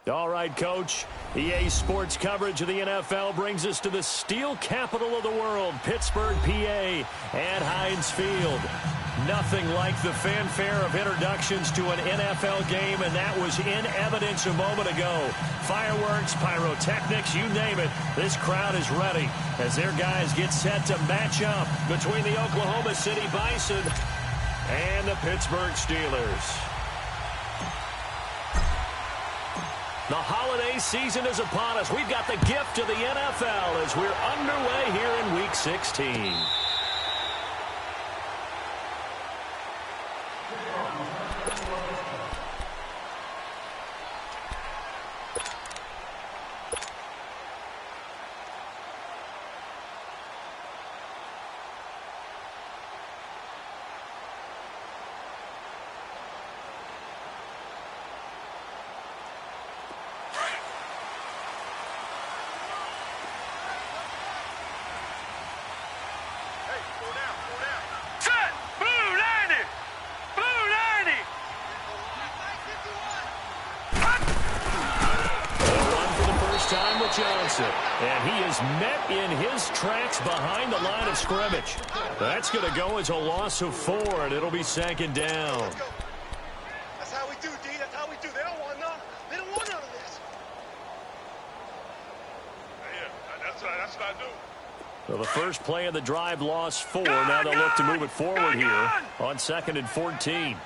All right, Coach. EA Sports coverage of the NFL brings us to the steel capital of the world, Pittsburgh, PA, at Heinz Field. Nothing like the fanfare of introductions to an NFL game, and that was in evidence a moment ago. Fireworks, pyrotechnics, you name it. This crowd is ready as their guys get set to match up between the Oklahoma City Bison and the Pittsburgh Steelers. The holiday season is upon us. We've got the gift of the NFL as we're underway here in Week 16. Johnson, and he is met in his tracks behind the line of scrimmage. That's going to go as a loss of 4, and it'll be second down. Let's go. That's how we do, D. That's how we do. They don't want none. They don't want none of this. Yeah, that's right. That's what I do. So the first play of the drive lost 4. Now they'll look to move it forward here on 2nd and 14.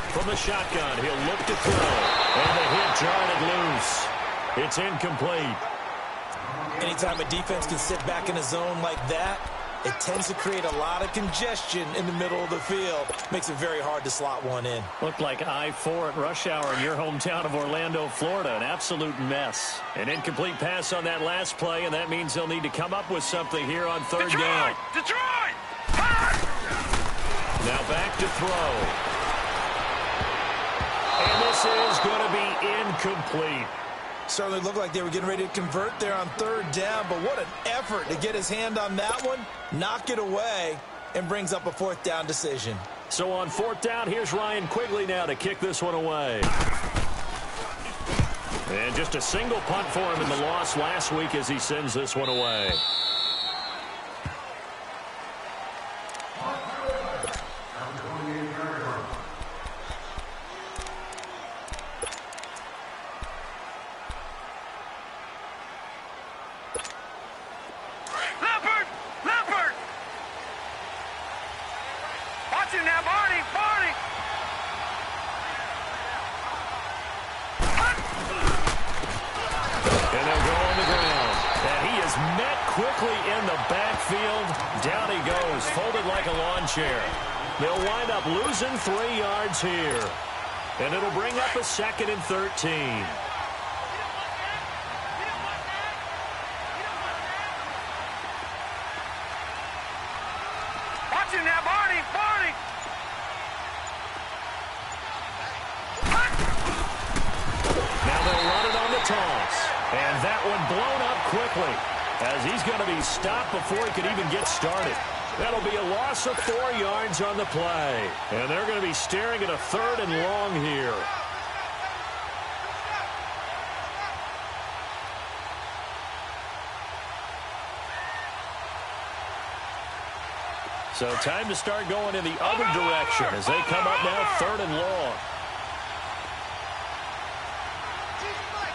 From the shotgun, he'll look to throw, and the hit jarred it loose. It's incomplete. Anytime a defense can sit back in a zone like that, it tends to create a lot of congestion in the middle of the field. Makes it very hard to slot one in. Looked like I-4 at rush hour in your hometown of Orlando, Florida. An absolute mess. An incomplete pass on that last play, and that means they'll need to come up with something here on third down. Detroit! Now back to throw. And this is going to be incomplete. Certainly looked like they were getting ready to convert there on third down, but what an effort to get his hand on that one, knock it away, and brings up a 4th down decision. So on 4th down, here's Ryan Quigley now to kick this one away. And just a single punt for him in the loss last week as he sends this one away. Down he goes, folded like a lawn chair. They'll wind up losing 3 yards here. And it'll bring up a 2nd and 13. Watching now, Barney! Now they'll run it on the toss. And that one blown up quickly, as he's going to be stopped before he could even get started. That'll be a loss of 4 yards on the play. And they're going to be staring at a 3rd and long here. So time to start going in the other direction as they come up now 3rd and long.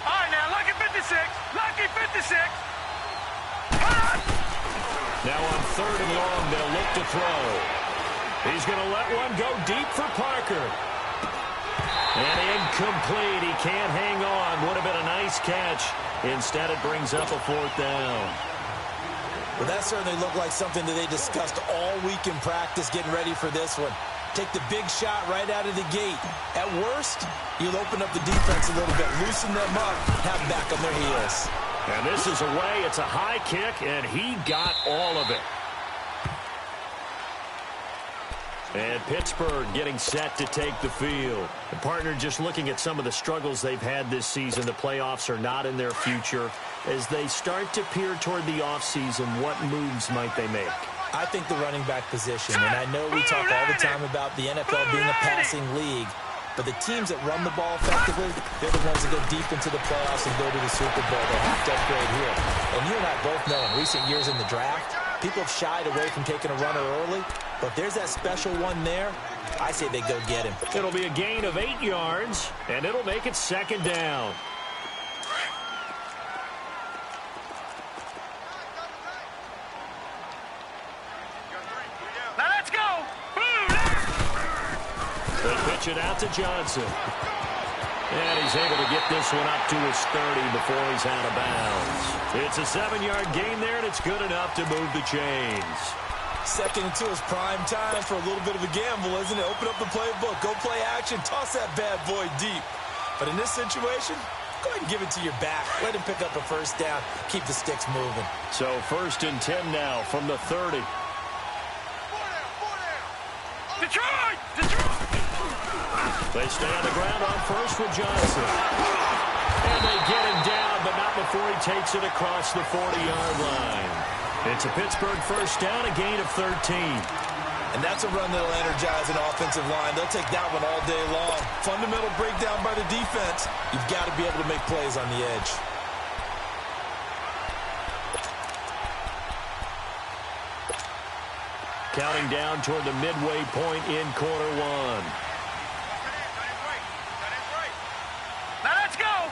All right, now, lucky 56. Lucky 56. Now on 3rd and long, they'll look to throw. He's going to let one go deep for Parker. And incomplete. He can't hang on. Would have been a nice catch. Instead, it brings up a 4th down. Well, that certainly looked like something that they discussed all week in practice getting ready for this one. Take the big shot right out of the gate. At worst, you'll open up the defense a little bit, loosen them up, have them back on their heels. And this is away. It's a high kick, and he got all of it. And Pittsburgh getting set to take the field. The partner just looking at some of the struggles they've had this season. The playoffs are not in their future. As they start to peer toward the offseason, what moves might they make? I think the running back position, and I know we talk all the time about the NFL being a passing league, but the teams that run the ball effectively, they're the ones that go deep into the playoffs and go to the Super Bowl. They have to upgrade here. And you and I both know in recent years in the draft, people have shied away from taking a runner early, but if there's that special one there, I say they go get him. It'll be a gain of 8 yards, and it'll make it second down. Now let's go. They pitch it out to Johnson. And he's able to get this one up to his 30 before he's out of bounds. It's a 7-yard gain there, and it's good enough to move the chains. 2nd and 2 is prime time for a little bit of a gamble, isn't it? Open up the playbook, go play action, toss that bad boy deep. But in this situation, go ahead and give it to your back. Let him pick up a first down, keep the sticks moving. So 1st and 10 now from the 30. Detroit! Detroit! They stay on the ground on first with Johnson. And they get him down, but not before he takes it across the 40-yard line. It's a Pittsburgh first down, a gain of 13. And that's a run that'll energize an offensive line. They'll take that one all day long. Fundamental breakdown by the defense. You've got to be able to make plays on the edge. Counting down toward the midway point in quarter one. Now let's go.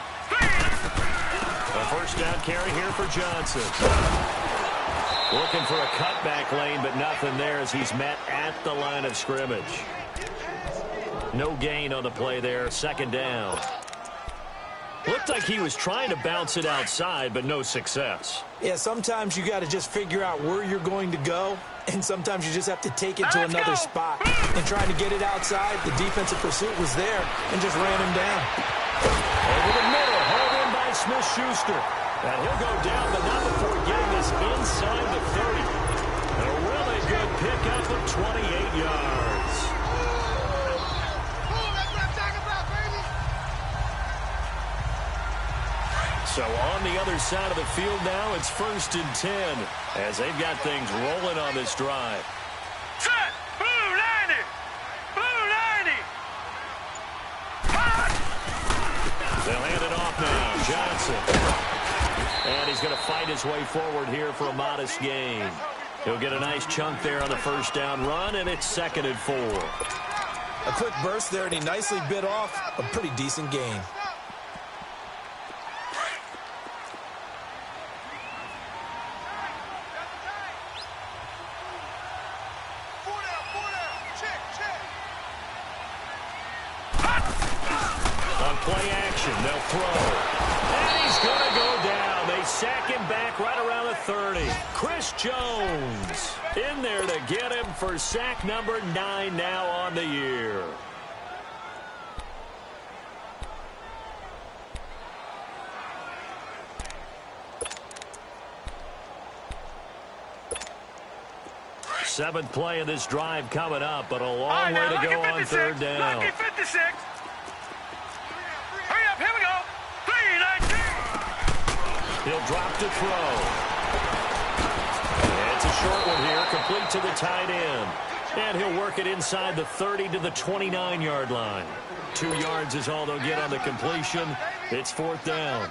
A first down carry here for Johnson. Looking for a cutback lane, but nothing there as he's met at the line of scrimmage. No gain on the play there. 2nd down. Looked like he was trying to bounce it outside, but no success. Yeah, sometimes you got to just figure out where you're going to go, and sometimes you just have to take it to another spot. And trying to get it outside, the defensive pursuit was there and just ran him down. Over the middle, hauled in by Smith-Schuster. And he'll go down, but not before getting this inside the 30. A really good pickup of 28 yards. So on the other side of the field now, it's 1st and 10 as they've got things rolling on this drive. Set. Blue 90. Blue 90. They'll hand it off now. Johnson. And he's going to fight his way forward here for a modest gain. He'll get a nice chunk there on the first down run, and it's 2nd and 4. A quick burst there, and he nicely bit off a pretty decent gain. On play action, they'll throw. And he's going to go down. They sack him back right around the 30. Chris Jones in there to get him for sack number 9 now on the year. Seventh play of this drive coming up, but a long way to go on 3rd down. Lucky 56. Hurry up, here we go. 3-19. He'll drop to throw. It's a short one here, complete to the tight end. And he'll work it inside the 30 to the 29-yard line. 2 yards is all they'll get on the completion. It's 4th down.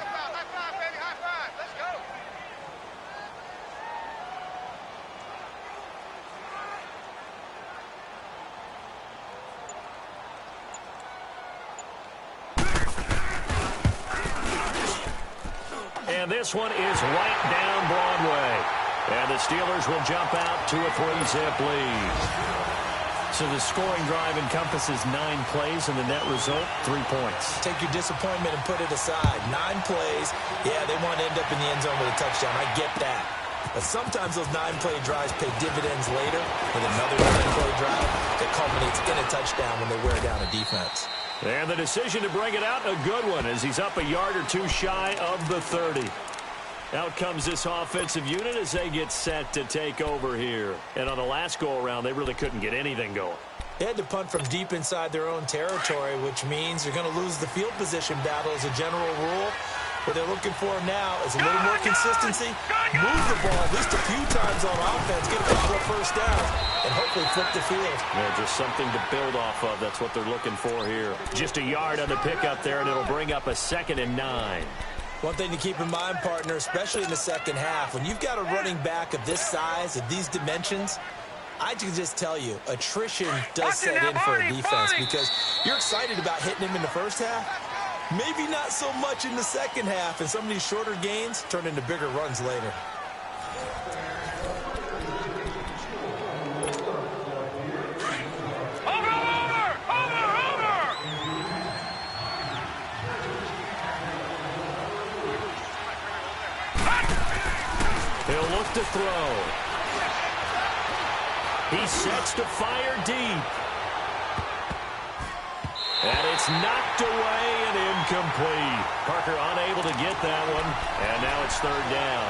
And this one is right down Broadway. And the Steelers will jump out to a 3-zip lead. So the scoring drive encompasses 9 plays, and the net result, 3 points. Take your disappointment and put it aside. 9 plays. Yeah, they want to end up in the end zone with a touchdown. I get that. But sometimes those 9-play drives pay dividends later with another 9-play drive that culminates in a touchdown when they wear down a defense. And the decision to bring it out, a good one, as he's up a yard or 2 shy of the 30. Out comes this offensive unit as they get set to take over here. And on the last go-around, they really couldn't get anything going. They had to punt from deep inside their own territory, which means you're going to lose the field position battle as a general rule. What they're looking for now is a little more consistency, move the ball at least a few times on offense, get a couple of first downs, and hopefully flip the field. Yeah, just something to build off of. That's what they're looking for here. Just a yard on the pickup there, and it'll bring up a 2nd and 9. One thing to keep in mind, partner, especially in the second half, when you've got a running back of this size, of these dimensions, I can just tell you, attrition does set in for a defense because you're excited about hitting him in the first half. Maybe not so much in the second half, and some of these shorter gains turn into bigger runs later. He'll look to throw. He sets to fire deep. And it's knocked away and incomplete. Parker unable to get that one, and now it's 3rd down.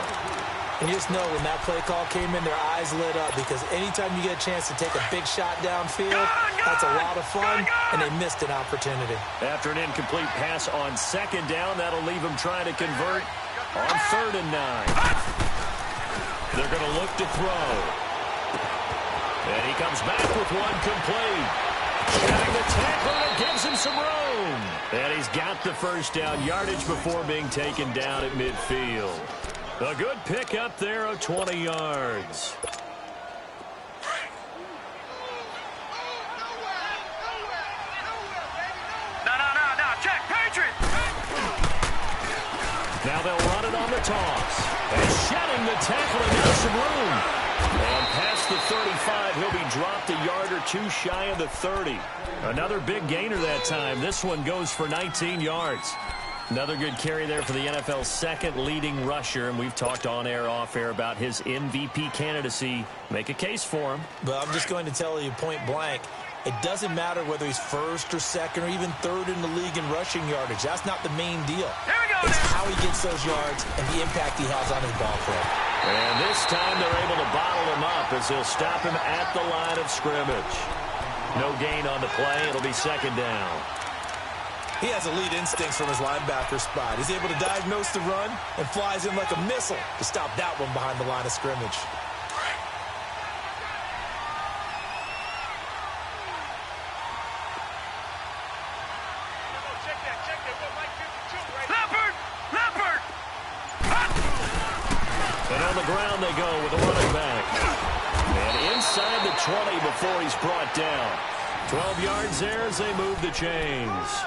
And you just know when that play call came in, their eyes lit up because anytime you get a chance to take a big shot downfield, that's a lot of fun, and they missed an opportunity. After an incomplete pass on 2nd down, that'll leave them trying to convert on 3rd and 9. They're going to look to throw. And he comes back with one complete. Shedding the tackle, and it gives him some room. And he's got the first down yardage before being taken down at midfield. A good pickup there of 20 yards. No, check, Patriot. Now they'll run it on the toss. And shedding the tackle, and now some room. And past the 35, he'll be dropped a yard or two shy of the 30. Another big gainer that time. This one goes for 19 yards. Another good carry there for the NFL's 2nd leading rusher, and we've talked on air, off air about his MVP candidacy. Make a case for him. But I'm just going to tell you point blank, it doesn't matter whether he's 1st or 2nd or even 3rd in the league in rushing yardage. That's not the main deal. It's how he gets those yards and the impact he has on his ball club. And this time they're able to bottle him up as he'll stop him at the line of scrimmage. No gain on the play. It'll be 2nd down. He has elite instincts from his linebacker spot. He's able to diagnose the run and flies in like a missile to stop that one behind the line of scrimmage. And on the ground they go with a running back. And inside the 20 before he's brought down. 12 yards there as they move the chains.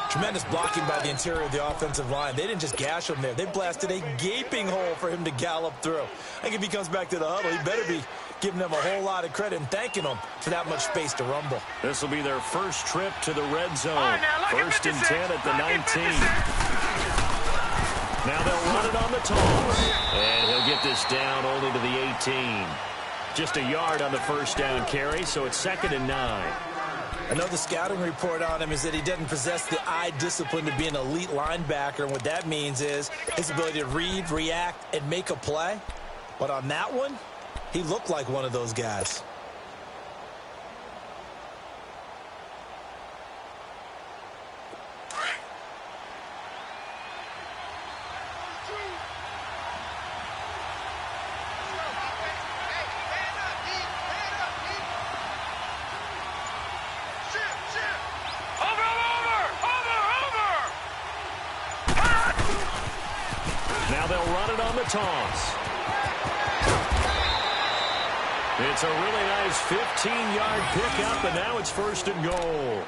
Tremendous blocking by the interior of the offensive line. They didn't just gash him there. They blasted a gaping hole for him to gallop through. I think if he comes back to the huddle, he better be giving them a whole lot of credit and thanking them for that much space to rumble. This will be their first trip to the red zone. 1st and 10 at the 19. Now they'll run it on the toss. And he'll get this down only to the 18. Just a yard on the first down carry, so it's 2nd and 9. I know the scouting report on him is that he doesn't possess the eye discipline to be an elite linebacker. And what that means is his ability to read, react, and make a play. But on that one, he looked like one of those guys. Now they'll run it on the toss. It's a really nice 15-yard pickup, and now it's 1st and goal.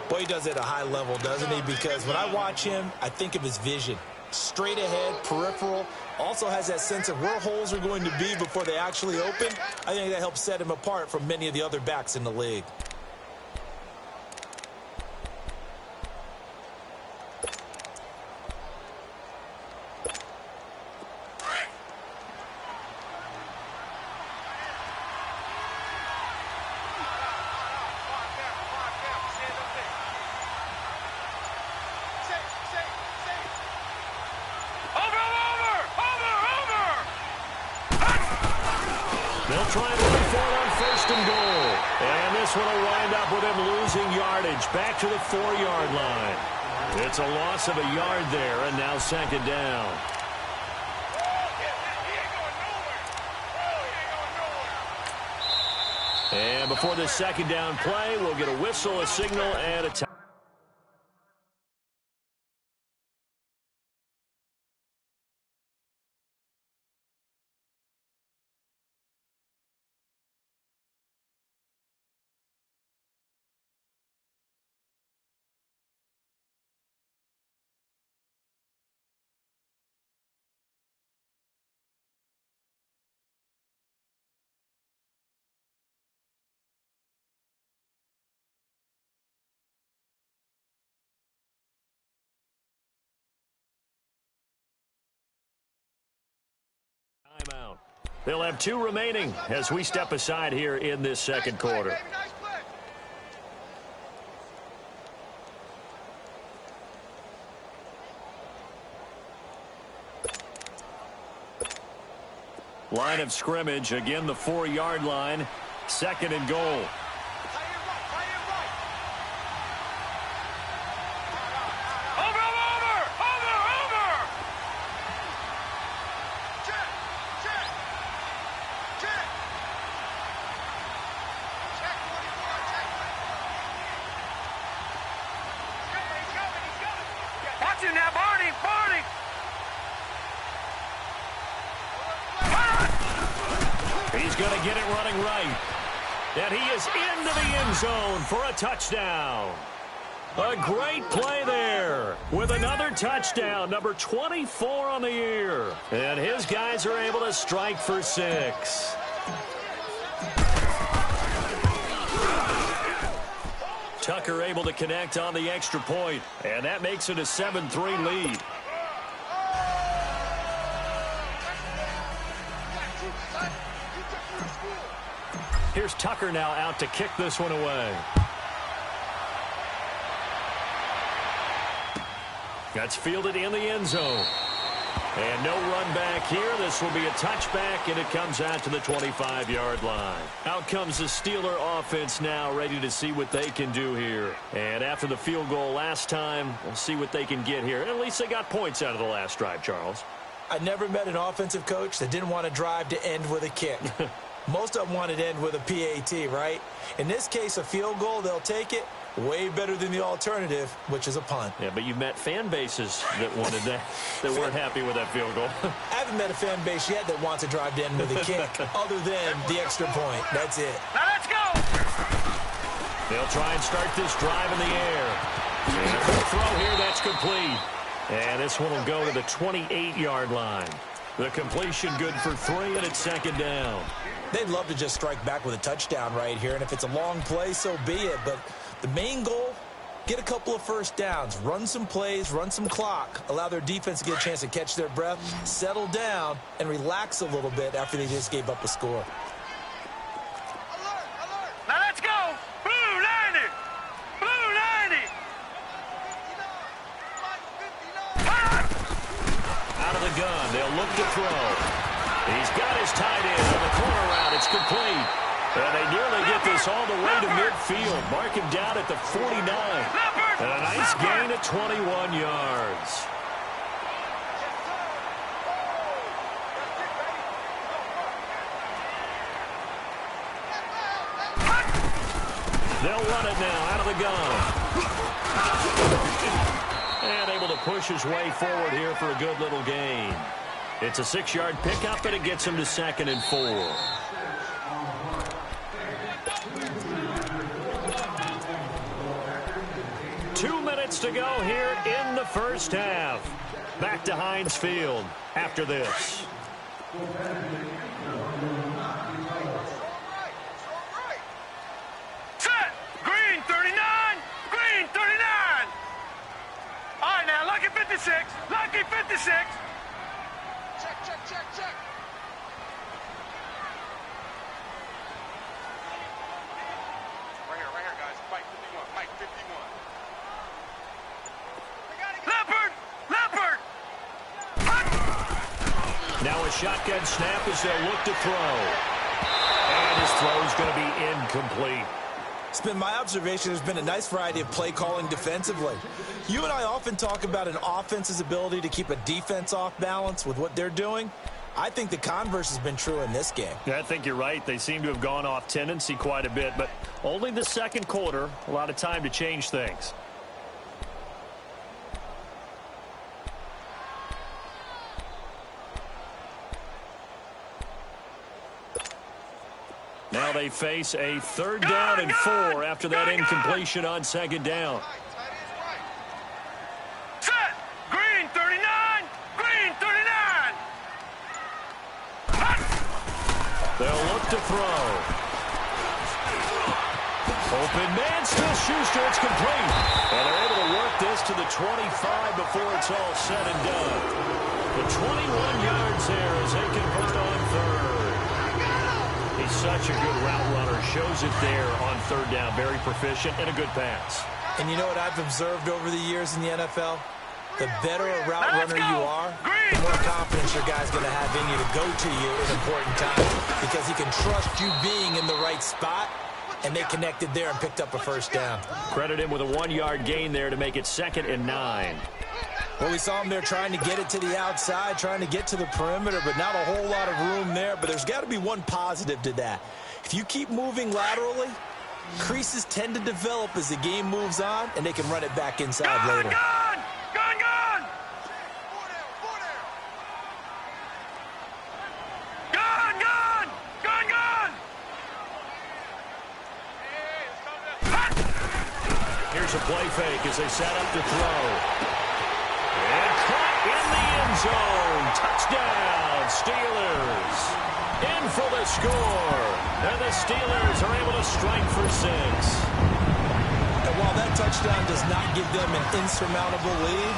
Boy, he does it at a high level, doesn't he? Because when I watch him, I think of his vision. Straight ahead, peripheral, also has that sense of where holes are going to be before they actually open. I think that helps set him apart from many of the other backs in the league. They'll try and run for it on 1st and goal. And this one will wind up with him losing yardage back to the 4-yard line. It's a loss of a yard there, and now second down. And before the second down play, we'll get a whistle, a signal, and a time. Timeout. They'll have 2 remaining as we step aside here in this second quarter. Line of scrimmage, again the 4-yard line, second and goal. He's going to get it running right. And he is into the end zone for a touchdown. A great play there with another touchdown, number 24 on the year. And his guys are able to strike for 6. Tucker able to connect on the extra point, and that makes it a 7-3 lead. Here's Tucker now out to kick this one away. That's fielded in the end zone. And no run back here. This will be a touchback, and it comes out to the 25-yard line. Out comes the Steeler offense now, ready to see what they can do here. And after the field goal last time, we'll see what they can get here. At least they got points out of the last drive, Charles. I never met an offensive coach that didn't want to drive to end with a kick. Most of them wanted to end with a PAT, right? In this case, a field goal, they'll take it. Way better than the alternative, which is a punt. Yeah, but you met fan bases that wanted that, that weren't happy with that field goal. I haven't met a fan base yet that wants to drive to end with a kick, other than the extra point. That's it. Now let's go! They'll try and start this drive in the air. And a quick throw here, that's complete. And this one will go to the 28-yard line. The completion good for 3, and it's second down. They'd love to just strike back with a touchdown right here, and if it's a long play, so be it. But the main goal, get a couple of first downs, run some plays, run some clock, allow their defense to get a chance to catch their breath, settle down, and relax a little bit after they just gave up a score. Alert, alert! Now let's go! Blue 90! Blue 90! 59! Out of the gun, they'll look to throw. He's got his tight end on the corner route. It's complete. And they nearly get this all the way to midfield. Mark him down at the 49. And a nice gain of 21 yards. They'll run it now out of the gun. And able to push his way forward here for a good little gain. It's a 6-yard pickup, and it gets him to 2nd and 4. Two minutes to go here in the first half. Back to Heinz Field after this. Set! Green 39! Green 39! All right, now, lucky 56! Lucky 56! Check. Right here, guys. Mike 51. Mike 51. Leopard! Now a shotgun snap as they'll look to throw. And his throw is going to be incomplete. It's been my observation there's been a nice variety of play calling defensively. You and I often talk about an offense's ability to keep a defense off balance with what they're doing. I think the converse has been true in this game. Yeah, I think you're right. They seem to have gone off tendency quite a bit, but only the second quarter, a lot of time to change things. Now they face a 3rd down and 4 after that incompletion on 2nd down. Set. Green 39. Green 39. They'll look to throw. Open man, still Schuster. It's complete. And they're able to work this to the 25 before it's all said and done. The 21 yards there as they convert on 3rd. He's such a good route runner. Shows it there on 3rd down. Very proficient and a good pass. And you know what I've observed over the years in the NFL? The better a route runner you are, the more confidence your guy's going to have in you to go to you at important times because he can trust you being in the right spot, and they connected there and picked up a 1st down. Credit him with a 1-yard gain there to make it 2nd and 9. Well, we saw him there trying to get it to the outside, trying to get to the perimeter, but not a whole lot of room there. But there's got to be one positive to that. If you keep moving laterally, creases tend to develop as the game moves on, and they can run it back inside later. Gun! Here's a play fake as they set up to throw. And caught in the end zone. Touchdown, Steelers. In for the score. And the Steelers are able to strike for 6. And while that touchdown does not give them an insurmountable lead,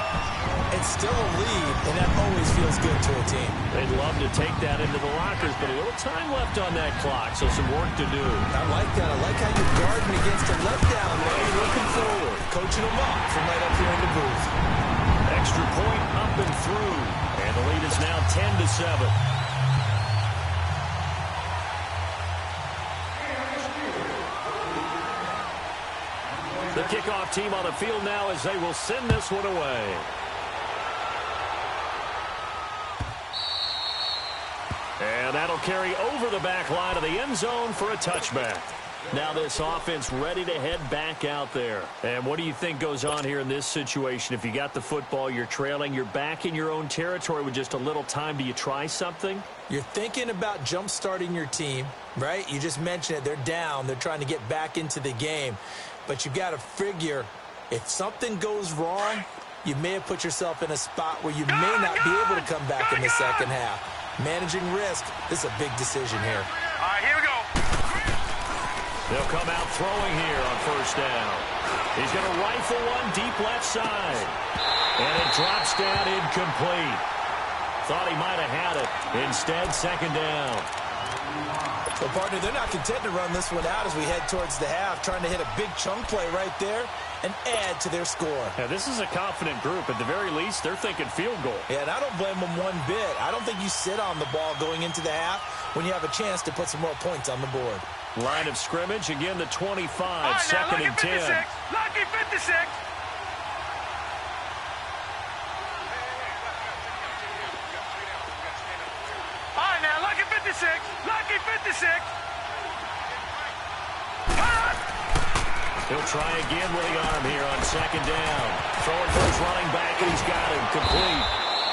it's still a lead, and that always feels good to a team. They'd love to take that into the lockers, but a little time left on that clock, so some work to do. I like that. I like how you're guarding against a letdown, man. You're looking forward, coaching them up from right up here in the booth. Extra point up and through, and the lead is now 10-7. The kickoff team on the field now as they will send this one away. And that'll carry over the back line of the end zone for a touchback. Now this offense ready to head back out there. And what do you think goes on here in this situation? If you got the football, you're trailing, you're back in your own territory with just a little time. Do you try something? You're thinking about jump-starting your team, right? You just mentioned it. They're down. They're trying to get back into the game. But you got to figure if something goes wrong, you may have put yourself in a spot where you may not be able to come back in the second half. Managing risk, this is a big decision here. All right, here we go. They'll come out throwing here on 1st down. He's going to rifle one deep left side. And it drops down incomplete. Thought he might have had it. Instead, 2nd down. Well, partner, they're not content to run this one out as we head towards the half, trying to hit a big chunk play right there and add to their score. Yeah, this is a confident group. At the very least, they're thinking field goal. Yeah, and I don't blame them one bit. I don't think you sit on the ball going into the half when you have a chance to put some more points on the board. Line of scrimmage, again the 25, Right, 2nd and 10. Lucky 56. All right, now, lucky 56. Lucky 56. He'll try again with the arm here on 2nd down. Throwing for his running back, and he's got him complete.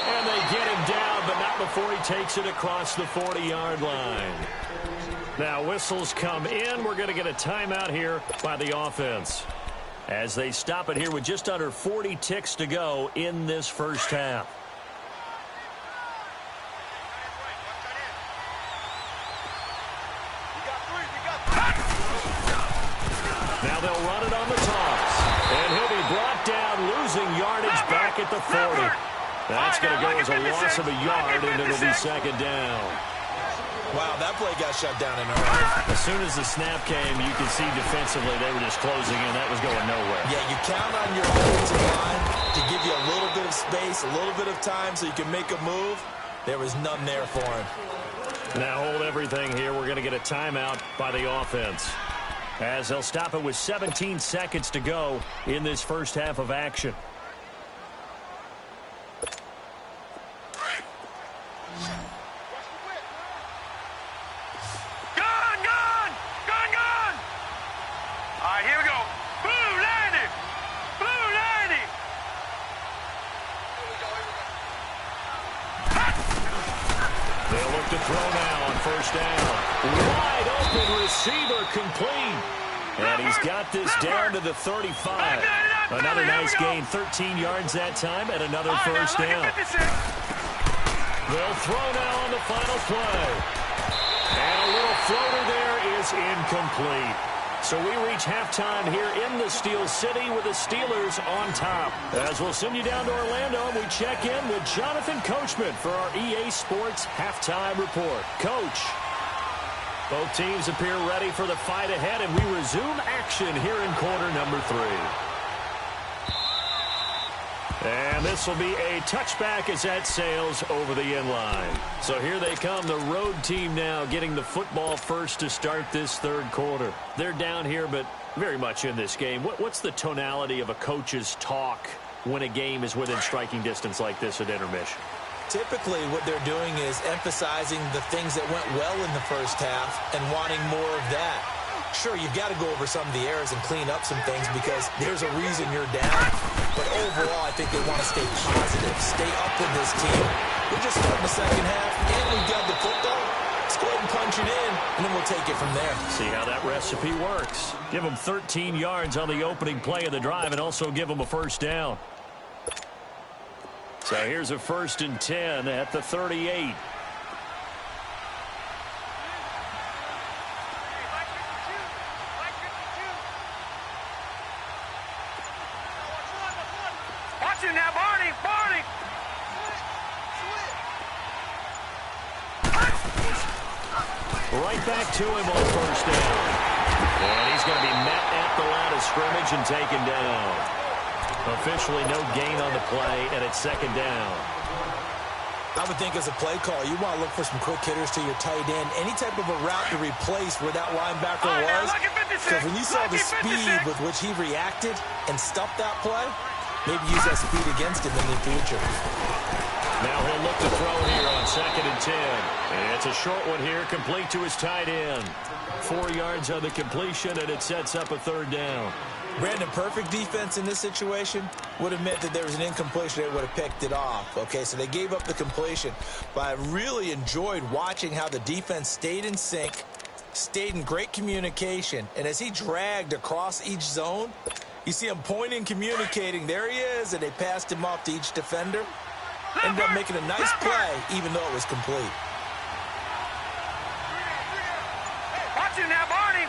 And they get him down, but not before he takes it across the 40-yard line. Now whistles come in. We're going to get a timeout here by the offense as they stop it here with just under 40 ticks to go in this first half. Now they'll run it on the toss. And he'll be brought down, losing yardage back at the 40. That's going to go as a loss of a yard, and it'll be 2nd down. Wow, that play got shut down in a hurry. As soon as the snap came, you could see defensively they were just closing in. That was going nowhere. Yeah, you count on your offensive line to give you a little bit of space, a little bit of time so you can make a move. There was none there for him. Now hold everything here. We're going to get a timeout by the offense. as they'll stop it with 17 seconds to go in this first half of action. To throw now on first down. Wide open receiver complete. And he's got this down to the 35. Another nice gain, 13 yards that time, and another first down. They'll throw now on the final play. And a little floater there is incomplete. So we reach halftime here in the Steel City with the Steelers on top. As we'll send you down to Orlando, and we check in with Jonathan Coachman for our EA Sports Halftime Report. Coach, both teams appear ready for the fight ahead, and we resume action here in quarter number 3. And this will be a touchback as that sails over the end line. So here they come, the road team now getting the football first to start this third quarter. They're down here, but very much in this game. What's the tonality of a coach's talk when a game is within striking distance like this at intermission? Typically, what they're doing is emphasizing the things that went well in the first half and wanting more of that. Sure, you've got to go over some of the errors and clean up some things because there's a reason you're down. But overall, I think they want to stay positive, stay up with this team. We're just starting the second half, and we've got the football. Let's go ahead and punch it in, and then we'll take it from there. See how that recipe works. Give them 13 yards on the opening play of the drive and also give them a first down. So here's a 1st and 10 at the 38. Now, Barney! Right back to him on first down. And he's going to be met at the line of scrimmage and taken down. Officially no gain on the play, and it's second down. I would think as a play call, you want to look for some quick hitters to your tight end. Any type of a route to replace where that linebacker was. Because when you saw the speed with which he reacted and stuffed that play, maybe use that speed against him in the future. Now he'll look to throw here on 2nd and 10. And it's a short one here, complete to his tight end. 4 yards on the completion, and it sets up a 3rd down. Brandon, perfect defense in this situation would have meant that there was an incompletion. They would have picked it off. Okay, so they gave up the completion. But I really enjoyed watching how the defense stayed in sync, stayed in great communication. And as he dragged across each zone, you see him pointing, communicating. There he is, and they passed him off to each defender. Ended up making a nice play, even though it was complete. Watch it now, Barney!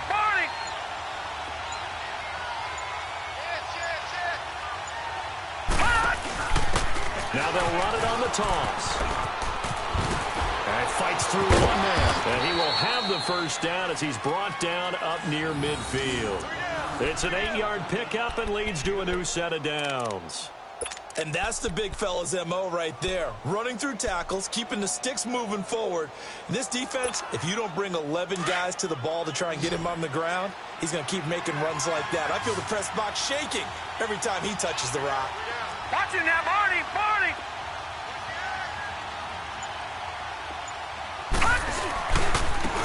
Now they'll run it on the toss. And fights through one man. And he will have the first down as he's brought down up near midfield. It's an 8-yard pickup and leads to a new set of downs. And that's the big fella's MO right there. Running through tackles, keeping the sticks moving forward. This defense, if you don't bring 11 guys to the ball to try and get him on the ground, he's going to keep making runs like that. I feel the press box shaking every time he touches the rock. Watch it now, Barney!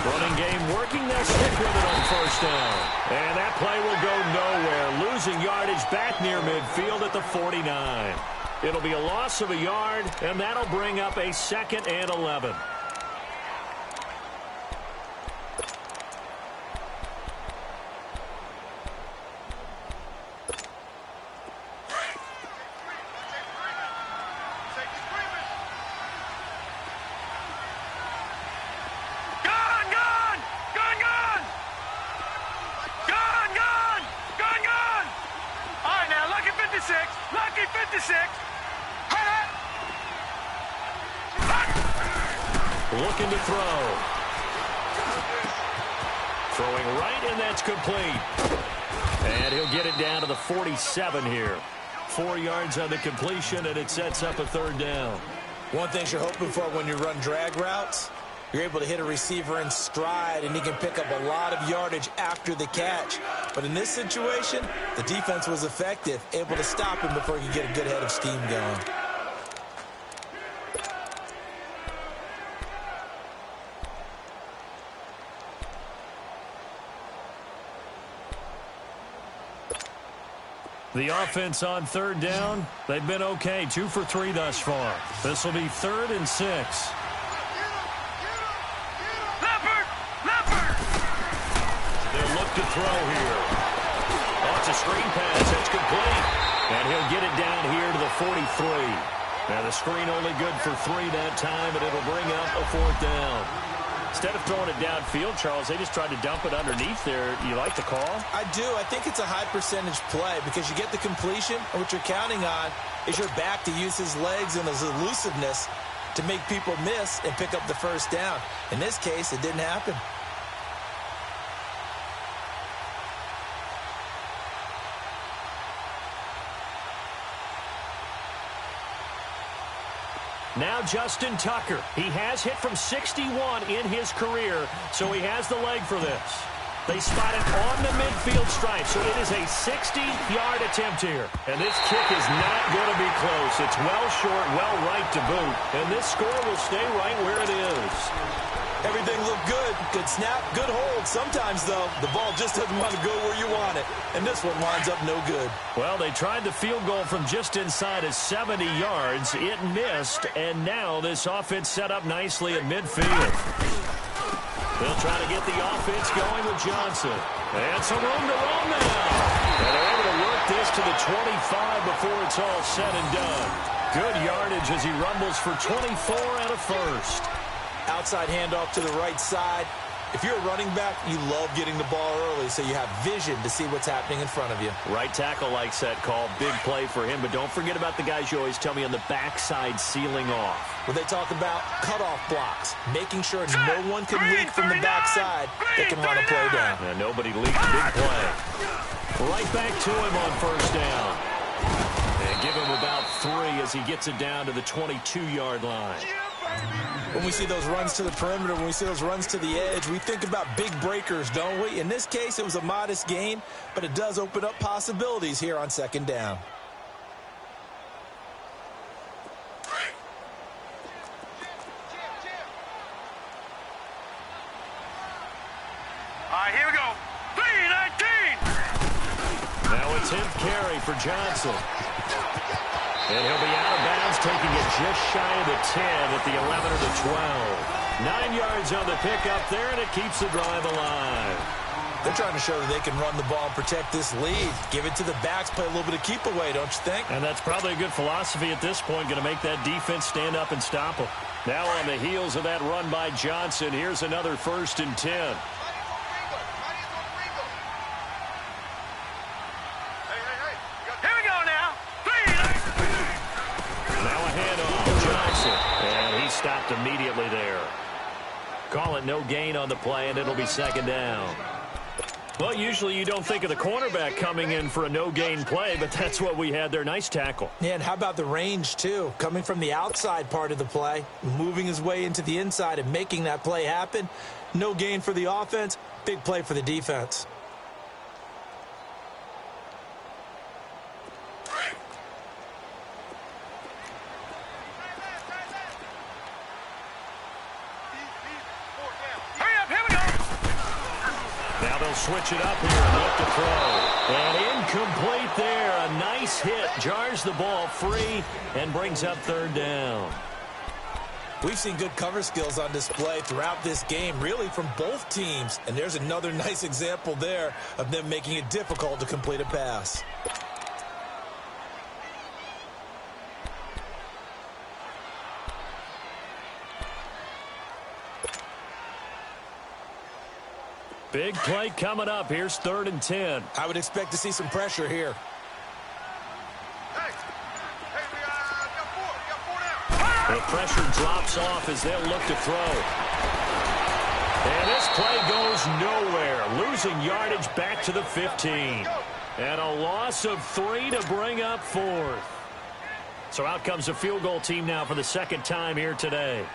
Running game working, they'll stick with it on first down. And that play will go nowhere. Losing yardage back near midfield at the 49. It'll be a loss of a yard, and that'll bring up a 2nd and 11. Lucky 56. Looking to throw. Throwing right, and that's complete. And he'll get it down to the 47 here. 4 yards on the completion, and it sets up a 3rd down. One thing you're hoping for when you run drag routes, You're able to hit a receiver in stride, and he can pick up a lot of yardage after the catch. But in this situation, the defense was effective, able to stop him before he could get a good head of steam going. The offense on third down, they've been okay. 2 for 3 thus far. This will be 3rd and 6. They'll look to throw here. Oh, it's a screen pass. That's complete. And he'll get it down here to the 43. Now the screen only good for 3 that time, but it'll bring up a 4th down. Instead of throwing it downfield, Charles, they just tried to dump it underneath there. You like the call? I do. I think it's a high-percentage play because you get the completion, and what you're counting on is your back to use his legs and his elusiveness to make people miss and pick up the first down. In this case, it didn't happen. Now Justin Tucker. He has hit from 61 in his career, so he has the leg for this. They spot it on the midfield stripe, so it is a 60-yard attempt here. And this kick is not going to be close. It's well short, well right to boot. And this score will stay right where it is. Everything looked good. Good snap, good hold. Sometimes, though, the ball just doesn't want to go where you want it. And this one winds up no good. Well, they tried the field goal from just inside of 70 yards. It missed, and now this offense set up nicely at midfield. They'll try to get the offense going with Johnson. And some room to run now. And they're able to work this to the 25 before it's all said and done. Good yardage as he rumbles for 24 and a first. Outside handoff to the right side. If you're a running back, you love getting the ball early so you have vision to see what's happening in front of you. Right tackle likes that call. Big play for him, but don't forget about the guys you always tell me on the backside sealing off. Where they talk about cutoff blocks, making sure no one can leak from the backside that can run a play down. And nobody leaked. Big play. Right back to him on first down. And give him about 3 as he gets it down to the 22-yard line. When we see those runs to the perimeter, when we see those runs to the edge, we think about big breakers, don't we? In this case, it was a modest gain, but it does open up possibilities here on second down. All right, here we go. 3-19. Now a 10th carry for Johnson. And he'll be out of bounds, taking it just shy of the 10 at the 11 or the 12. 9 yards on the pickup there, and it keeps the drive alive. They're trying to show that they can run the ball and protect this lead. Give it to the backs, play a little bit of keep away, don't you think? And that's probably a good philosophy at this point, going to make that defense stand up and stop them. Now on the heels of that run by Johnson, here's another 1st and 10. Stopped immediately there. Call it no gain on the play, and it'll be second down. Well, usually you don't think of the cornerback coming in for a no-gain play, but that's what we had there. Nice tackle. Yeah, and how about the range, too? Coming from the outside part of the play, moving his way into the inside and making that play happen. No gain for the offense, big play for the defense. Switch it up here and look to throw. And incomplete there. A nice hit. Jars the ball free and brings up 3rd down. We've seen good cover skills on display throughout this game, really from both teams. And there's another nice example there of them making it difficult to complete a pass. Big play coming up. Here's 3rd and 10. I would expect to see some pressure here. The pressure drops off as they'll look to throw. And this play goes nowhere. Losing yardage back to the 15. And a loss of 3 to bring up 4th. So out comes the field goal team now for the 2nd time here today.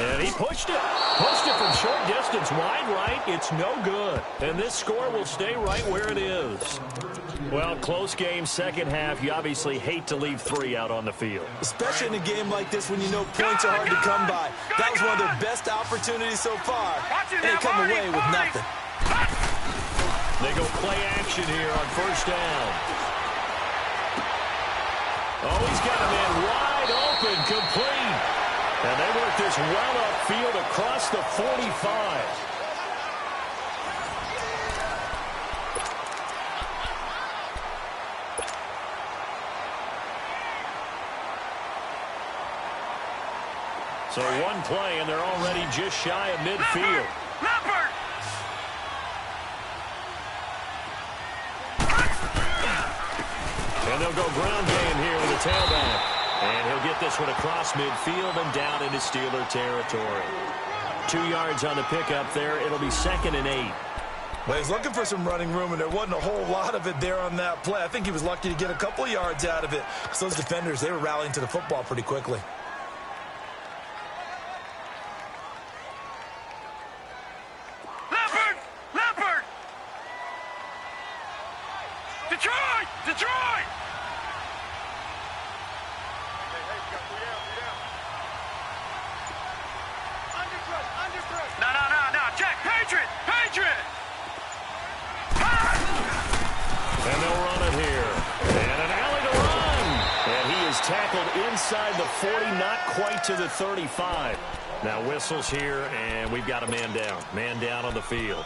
And he pushed it. Pushed it from short distance, wide right. It's no good. And this score will stay right where it is. Well, close game, second half. You obviously hate to leave 3 out on the field. Especially in a game like this when you know points are hard to come by. That was one of their best opportunities so far. And they come away with nothing. They go play action here on first down. Oh, he's got a man wide open, complete. And they work this well upfield across the 45. So one play, and they're already just shy of midfield. Leopard! And they'll go ground game here with a tailback. And he'll get this one across midfield and down into Steeler territory. 2 yards on the pickup there. It'll be 2nd and 8. Well, he's looking for some running room, and there wasn't a whole lot of it there on that play. I think he was lucky to get a couple yards out of it. So those defenders, they were rallying to the football pretty quickly. Leopard! Leopard! Detroit! Detroit! No. Check. Patriot! Patriot! And they'll run it here. And an alley to run. And he is tackled inside the 40, not quite to the 35. Now whistles here, and we've got a man down. Man down on the field.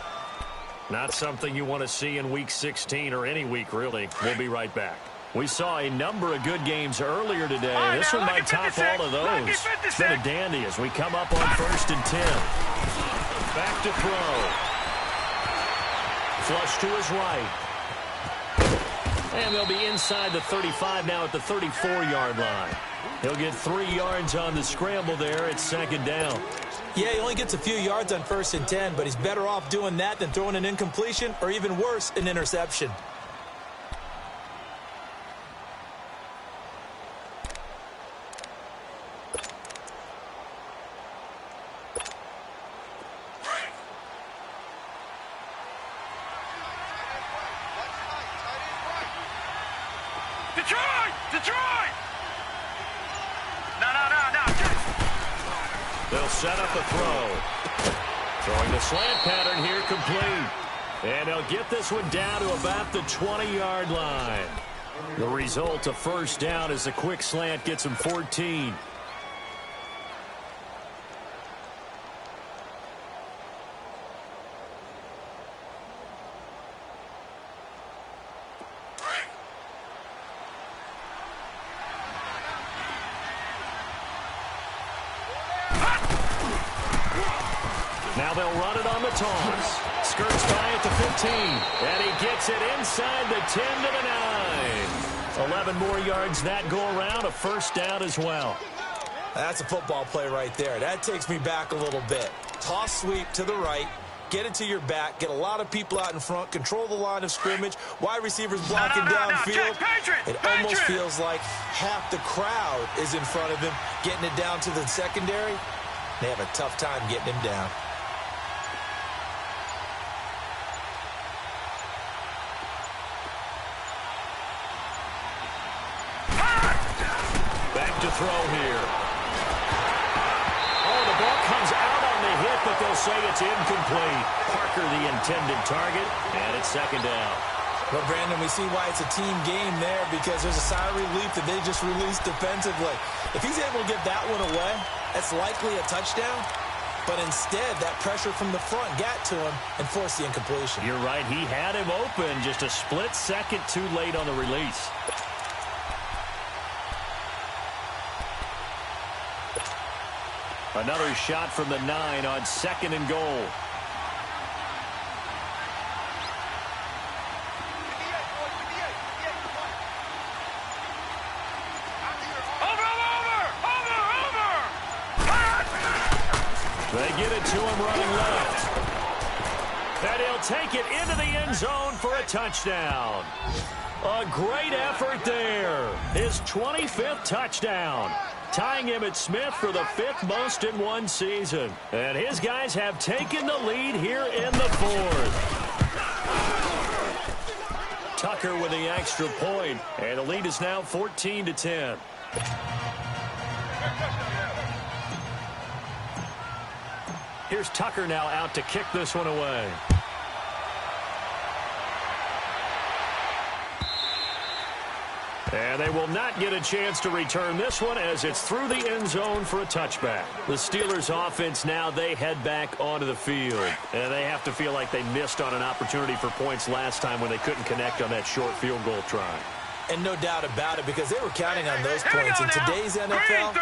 Not something you want to see in Week 16 or any week, really. We'll be right back. We saw a number of good games earlier today. Right, this now, one might top all of those. It's been a dandy as we come up on 1st and 10. Back to throw. Flush to his right. And they'll be inside the 35 now at the 34-yard line. He'll get 3 yards on the scramble there. It's 2nd down. Yeah, he only gets a few yards on 1st and 10, but he's better off doing that than throwing an incompletion or even worse, an interception. Detroit! Detroit! No. They'll set up a throw. Throwing the slant pattern here complete. And they'll get this one down to about the 20-yard line. The result, a 1st down as a quick slant gets him 14. Now they'll run it on the toss. Skirts by at the 15. And he gets it inside the 10 to the 9. 11 more yards that go around. A 1st down as well. That's a football play right there. That takes me back a little bit. Toss sweep to the right. Get it to your back. Get a lot of people out in front. Control the line of scrimmage. Wide receivers blocking downfield. It almost feels like half the crowd is in front of him. Getting it down to the secondary. They have a tough time getting him down. To throw here. Oh, the ball comes out on the hit, but they'll say it's incomplete. Parker the intended target, and it's 2nd down. Well, Brandon, we see why it's a team game there because there's a sigh of relief that they just released defensively. If he's able to get that one away, that's likely a touchdown. But instead, that pressure from the front got to him and forced the incompletion. You're right. He had him open, just a split second too late on the release. Another shot from the 9 on 2nd and goal. They get it to him running left. And he'll take it into the end zone for a touchdown. A great effort there. His 25th touchdown. tying Emmitt Smith for the 5th most in one season. And his guys have taken the lead here in the 4th. Tucker with the extra point, and the lead is now 14-10. Here's Tucker now out to kick this one away. And they will not get a chance to return this one as it's through the end zone for a touchback. The Steelers offense now, they head back onto the field. And they have to feel like they missed on an opportunity for points last time when they couldn't connect on that short field goal try. And no doubt about it, because they were counting on those points. In today's NFL,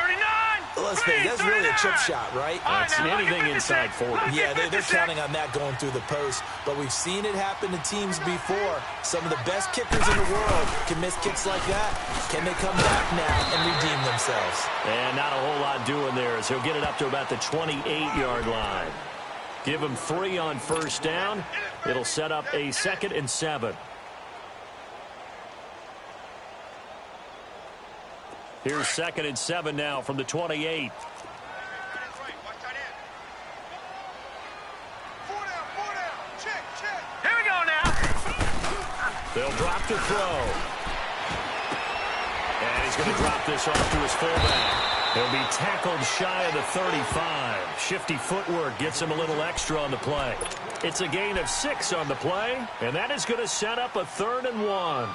let's face it, that's really a chip shot, right? That's anything inside 40. Yeah, they're counting on that going through the post. But we've seen it happen to teams before. Some of the best kickers in the world can miss kicks like that. Can they come back now and redeem themselves? And not a whole lot doing there as he'll get it up to about the 28-yard line. Give him 3 on first down. It'll set up a 2nd and 7. Here's 2nd and 7 now from the 28. Here we go now. They'll drop to throw. And he's going to drop this off to his fullback. He'll be tackled shy of the 35. Shifty footwork gets him a little extra on the play. It's a gain of 6 on the play, and that is going to set up a 3rd and 1.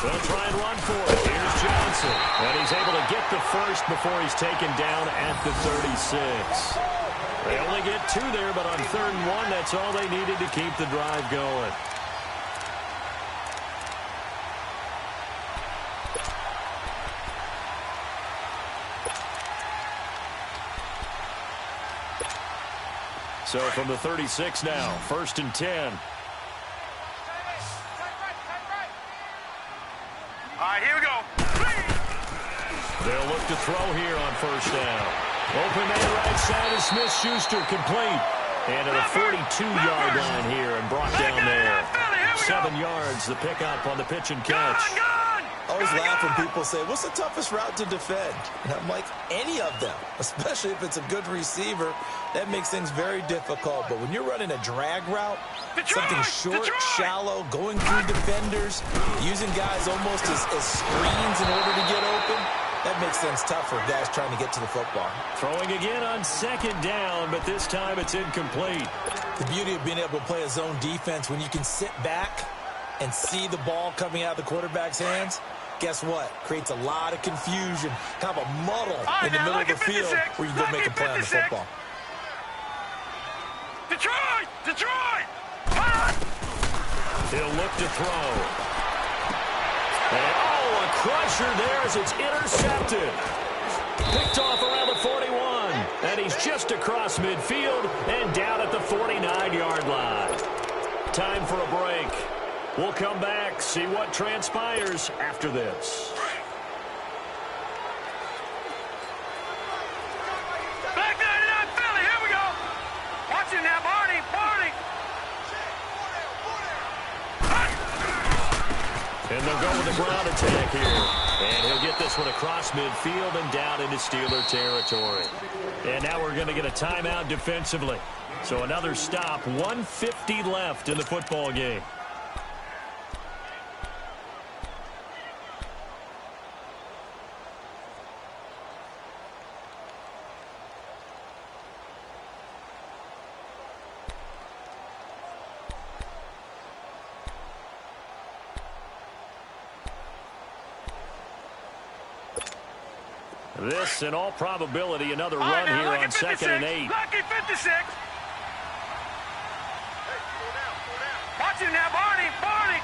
They'll try and run for it. Here's Johnson. And he's able to get the first before he's taken down at the 36. They only get 2 there, but on 3rd and 1, that's all they needed to keep the drive going. So from the 36 now, 1st and 10. All right, here we go. They'll look to throw here on first down. Open man right side of Smith-Schuster complete. And to the 42-yard line here and brought down there. 7 yards, the pickup on the pitch and catch. I always laugh when people say, what's the toughest route to defend? And I'm like, any of them, especially if it's a good receiver. That makes things very difficult. But when you're running a drag route, something short, shallow, going through defenders, using guys almost as screens in order to get open, that makes things tough for guys trying to get to the football. Throwing again on 2nd down, but this time it's incomplete. The beauty of being able to play a zone defense when you can sit back and see the ball coming out of the quarterback's hands, guess what? Creates a lot of confusion, kind of a muddle in the middle of the field where you go make a play on the football. Detroit! Detroit! He'll look to throw. And, a crusher there as it's intercepted. Picked off around the 41. And he's just across midfield and down at the 49-yard line. Time for a break. We'll come back, see what transpires after this. Back 99 Philly, here we go. Watch it now, Barney, Barney. And they'll go with the ground attack here. And he'll get this one across midfield and down into Steeler territory. And now we're going to get a timeout defensively. So another stop, 1:50 left in the football game. This, in all probability, another run here on 2nd and 8. Lucky 56. Watch it now, Barney, Barney.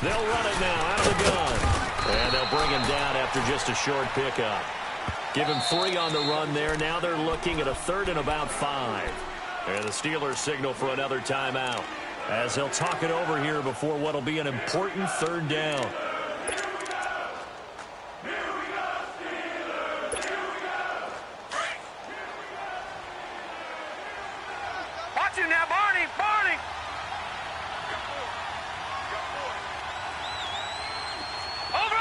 They'll run it now out of the gun. And they'll bring him down after just a short pickup. Give him 3 on the run there. Now they're looking at a 3rd and about 5. And the Steelers signal for another timeout as they'll talk it over here before what'll be an important 3rd down. got you now, Barney. Barney. Over.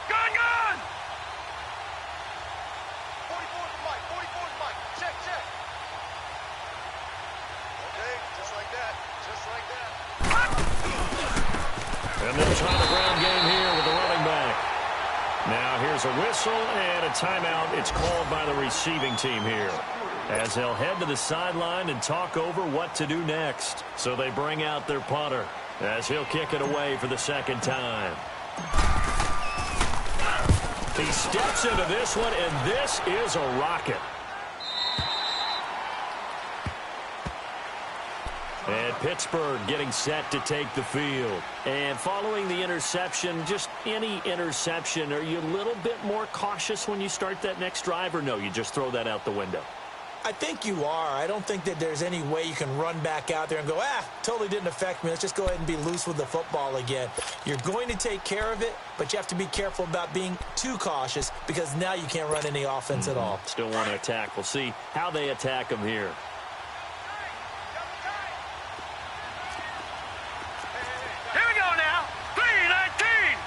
Gone. 44's the mic. 44's the mic. Check. Okay, just like that. And they'll try the ground game here with the running back. Now here's a whistle and a timeout. It's called by the receiving team here, as they'll head to the sideline and talk over what to do next. So they bring out their punter, as he'll kick it away for the second time. He steps into this one, and this is a rocket. And Pittsburgh getting set to take the field. And following the interception, just any interception, are you a little bit more cautious when you start that next drive, or no, you just throw that out the window? I think you are. I don't think that there's any way you can run back out there and go, totally didn't affect me. Let's just go ahead and be loose with the football again. You're going to take care of it, but you have to be careful about being too cautious, because now you can't run any offense at all. Still want to attack. We'll see how they attack him here. Here we go now. 3-19.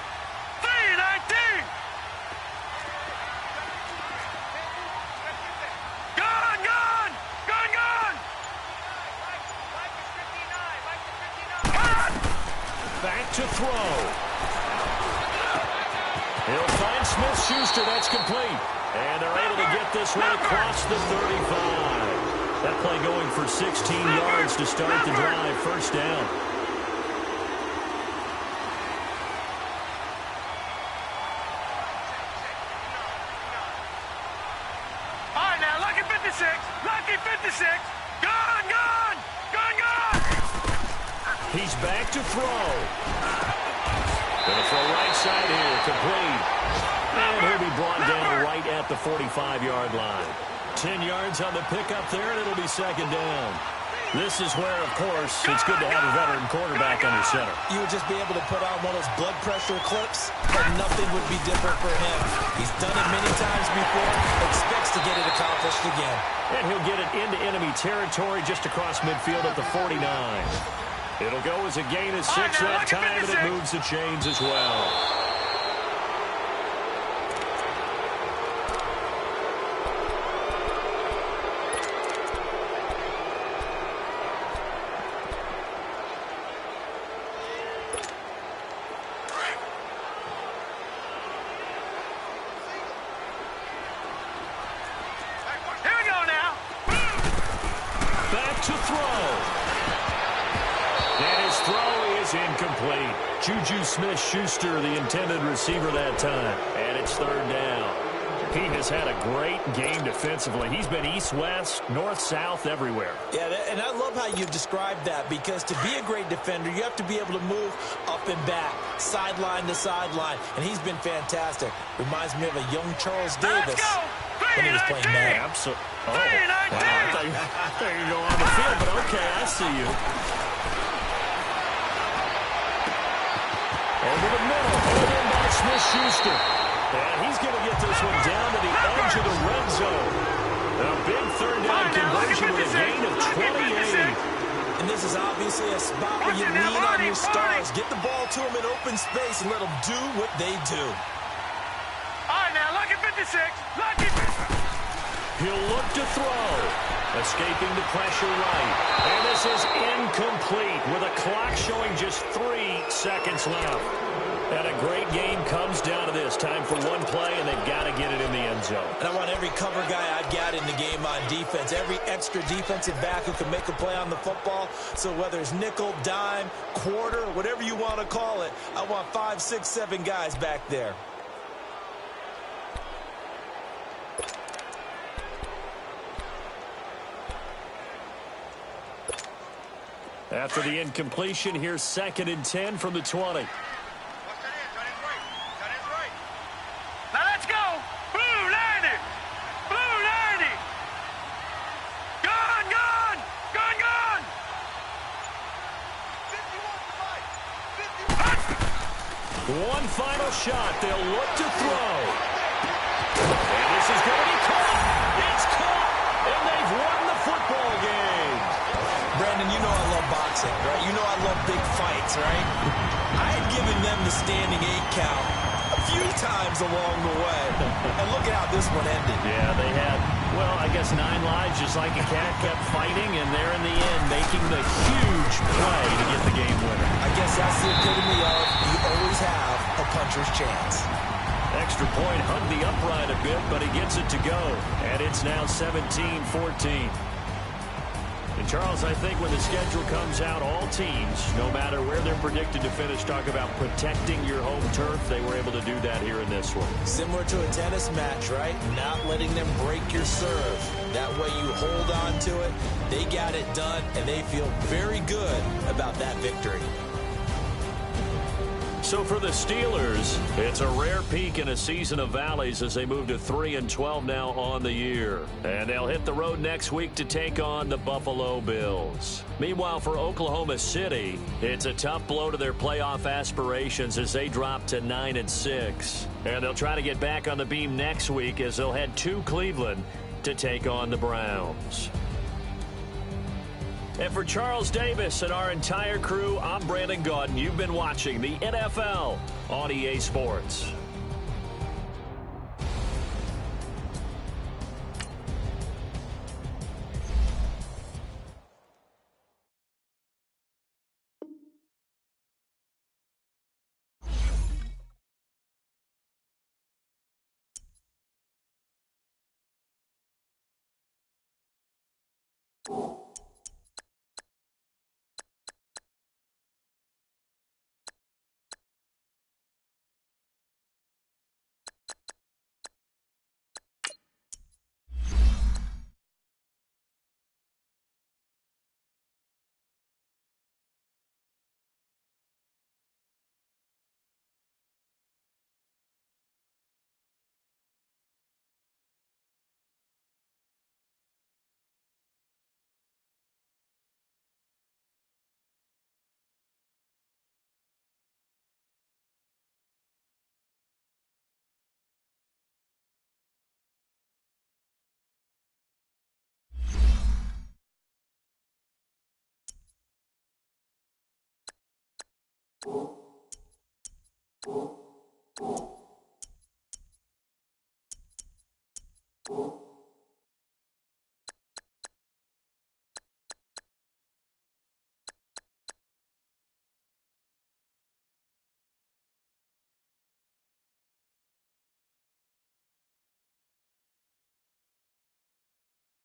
Back to throw. He'll find Smith-Schuster. That's complete. And they're able to get this one across the 35. That play going for 16 yards to start the drive. First down. All right, now, lucky 56. Lucky 56. Gone. He's back to throw. Gonna throw right side here, complete. And he'll be brought down right at the 45-yard line. 10 yards on the pickup there, and it'll be second down. This is where, of course, it's good to have a veteran quarterback under center. You would just be able to put on one of those blood pressure clips, and nothing would be different for him. He's done it many times before, expects to get it accomplished again. And he'll get it into enemy territory just across midfield at the 49. It'll go as a gain of 6 that time, and it moves the chains as well. Here we go now. Back to throw. And his throw is incomplete. Juju Smith-Schuster, the intended receiver that time. And it's third down. He has had a great game defensively. He's been east-west, north-south, everywhere. Yeah, and I love how you described that, because to be a great defender, you have to be able to move up and back, sideline to sideline, and he's been fantastic. Reminds me of a young Charles Davis when he was playing Madden. Absolutely. Oh, wow. I thought you were going on the field, but okay, I see you. Over the middle, pulled in by Smith-Schuster. And he's going to get this one down to the edge of the red zone. A big third down conversion with a gain of 28. And this is obviously a spot where you lean on your stars. Get the ball to them in open space and let them do what they do. All right, now, lucky 56. Lucky 56. He'll look to throw. Escaping the pressure right. And this is incomplete with a clock showing just 3 seconds left. And a great game comes down to this. Time for one play, and they've got to get it in the end zone. And I want every cover guy I've got in the game on defense, every extra defensive back who can make a play on the football. So whether it's nickel, dime, quarter, whatever you want to call it, I want 5, 6, 7 guys back there. After the incompletion, here's 2nd and 10 from the 20. Now let's go. Blue 90. Blue 90. Gone. 51. One final shot. They'll look to throw. And standing 8 count a few times along the way. And look at how this one ended. Yeah, they had, well, I guess 9 lives, just like a cat, kept fighting, and there in the end making the huge play to get the game winner. I guess that's the epitome of you always have a puncher's chance. Extra point hugged the upright a bit, but he gets it to go. And it's now 17-14. And Charles, I think when the schedule comes out, all teams, no matter where they're predicted to finish, talk about protecting your home turf. They were able to do that here in this one. Similar to a tennis match, right? Not letting them break your serve. That way you hold on to it. They got it done, and they feel very good about that victory. So for the Steelers, it's a rare peak in a season of valleys as they move to 3-12 now on the year. And they'll hit the road next week to take on the Buffalo Bills. Meanwhile, for Oklahoma City, it's a tough blow to their playoff aspirations as they drop to 9-6. And they'll try to get back on the beam next week as they'll head to Cleveland to take on the Browns. And for Charles Davis and our entire crew, I'm Brandon Gaudin. You've been watching the NFL on EA Sports.